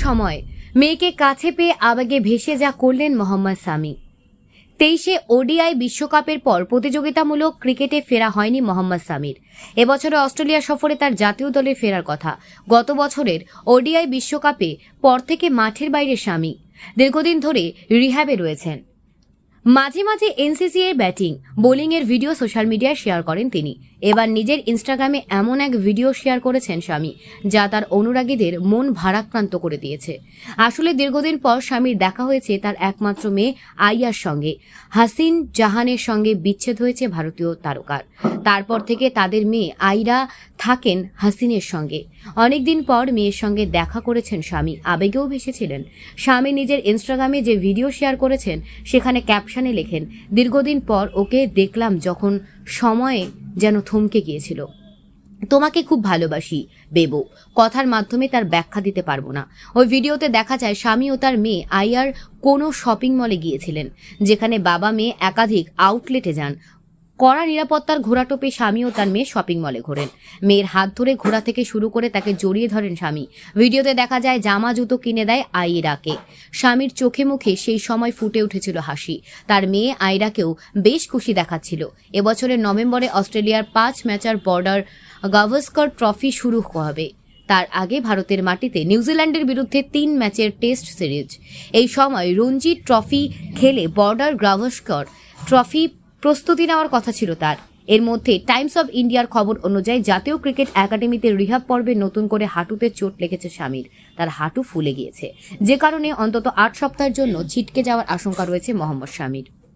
সময় মেয়েকে কাছে পেয়ে আবেগে ভেসে যা করলেন মোহাম্মদ সামি। 23 ওডিআই বিশ্বকাপের পর প্রতিযোগিতামূলক ক্রিকেটে ফেরা হয়নি মোহাম্মদ সামির। এবছরে অস্ট্রেলিয়া সফরে তার জাতীয় দলে ফেরার কথা। গত বছরের ওডিআই বিশ্বকাপে পর থেকে মাঠের বাইরে সামি দীর্ঘদিন ধরে রিহ্যাবে রয়েছেন। মাঝে মাঝে এনসিসি এর ব্যাটিং বোলিং এর ভিডিও সোশ্যাল মিডিয়ায় শেয়ার করেন তিনি। এবার নিজের ইনস্টাগ্রামে এমন এক ভিডিও শেয়ার করেছেন স্বামী, যা তার অনুরাগীদের মন ভারাক্রান্ত করে দিয়েছে। আসলে দীর্ঘদিন পর স্বামীর দেখা হয়েছে তার একমাত্র মেয়ে আইয়ার সঙ্গে। হাসিন জাহানের সঙ্গে বিচ্ছেদ হয়েছে ভারতীয় তারকার। তারপর থেকে তাদের মেয়ে আইরা থাকেন হাসিনের সঙ্গে। অনেকদিন পর মেয়ের সঙ্গে দেখা করেছেন স্বামী, আবেগেও ভেসেছিলেন। স্বামী নিজের ইনস্টাগ্রামে যে ভিডিও শেয়ার করেছেন সেখানে ক্যাপশনে লেখেন, দীর্ঘদিন পর ওকে দেখলাম যখন সময়ে যেন থমকে গিয়েছিল। তোমাকে খুব ভালোবাসি বেবো। কথার মাধ্যমে তার ব্যাখ্যা দিতে পারবো না। ওই ভিডিওতে দেখা যায় স্বামী ও তার মেয়ে আইয়ার কোনো শপিং মলে গিয়েছিলেন, যেখানে বাবা মেয়ে একাধিক আউটলেটে যান। কড়া নিরাপত্তার ঘোরাটোপে স্বামী ও তার মেয়ে শপিং মলে ঘোরেন। মেয়ের হাত ধরে ঘোরা থেকে শুরু করে তাকে জড়িয়ে ধরেন স্বামী। ভিডিওতে দেখা যায় জামা জুতো কিনে দেয় আইরাকে। স্বামীর চোখে মুখে সেই সময় ফুটে উঠেছিল হাসি। তার মেয়ে আইরাকেও বেশ খুশি দেখাচ্ছিল। এবছরের নভেম্বরে অস্ট্রেলিয়ার 5 ম্যাচের বর্ডার গাভাস্কর ট্রফি শুরু হবে। তার আগে ভারতের মাটিতে নিউজিল্যান্ডের বিরুদ্ধে 3 ম্যাচের টেস্ট সিরিজ। এই সময় রঞ্জি ট্রফি খেলে বর্ডার গাভাস্কর ট্রফি প্রস্তুতি নেওয়ার কথা ছিল তার। এর মধ্যে টাইমস অব ইন্ডিয়ার খবর অনুযায়ী জাতীয় ক্রিকেট একাডেমিতে রিহাব পর্বে নতুন করে হাঁটুতে চোট লেগেছে স্বামীর। তার হাঁটু ফুলে গিয়েছে, যে কারণে অন্তত 8 সপ্তাহের জন্য ছিটকে যাওয়ার আশঙ্কা রয়েছে মোহাম্মদ সামির।